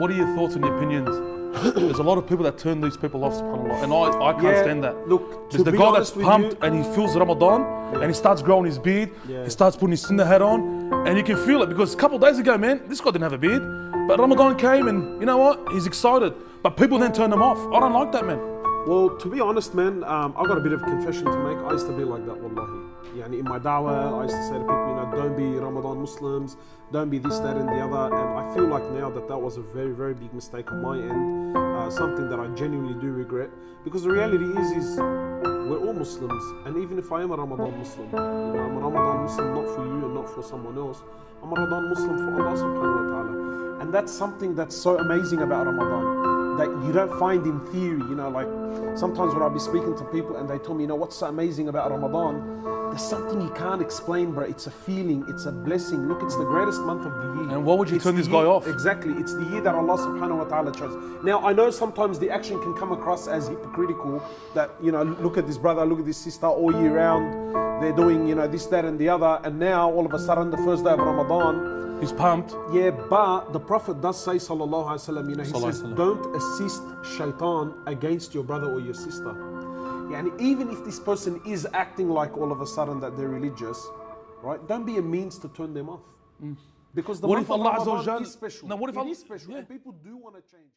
What are your thoughts and your opinions? There's a lot of people that turn these people off, subhanAllah, and I can't stand that. Look, there's the guy that's pumped and he feels Ramadan and he starts growing his beard, he starts putting his sunnah hat on, and you can feel it because a couple of days ago, man, this guy didn't have a beard, but Ramadan came and you know what? He's excited, but people then turn him off. I don't like that, man. Well, to be honest, man, I've got a bit of a confession to make. I used to be like that, wallahi. Yani in my da'wah, I used to say to people, you know, don't be Ramadan Muslims, don't be this, that, and the other. And I feel like now that was a very, very big mistake on my end, something that I genuinely do regret. Because the reality is we're all Muslims, and even if I am a Ramadan Muslim, you know, I'm a Ramadan Muslim not for you and not for someone else. I'm a Ramadan Muslim for Allah subhanahu wa ta'ala. And that's something that's so amazing about Ramadan, that you don't find in theory. You know, like sometimes when I'll be speaking to people and they tell me, you know, what's so amazing about Ramadan? There's something you can't explain, bro. It's a feeling, it's a blessing. Look, it's the greatest month of the year. And why would you turn this guy off? Exactly, it's the year that Allah subhanahu wa ta'ala chose. Now, I know sometimes the action can come across as hypocritical, that, you know, look at this brother, look at this sister all year round. They're doing, you know, this, that, and the other. And now, all of a sudden, the first day of Ramadan, he's pumped. Yeah, but the Prophet does say, sallallahu alaihi wasallam, you know, he says, don't assist shaitan against your brother or your sister. And even if this person is acting like all of a sudden that they're religious, right? Don't be a means to turn them off. Because the month of Ramadan is special. No, what if it is special, and people do want to change.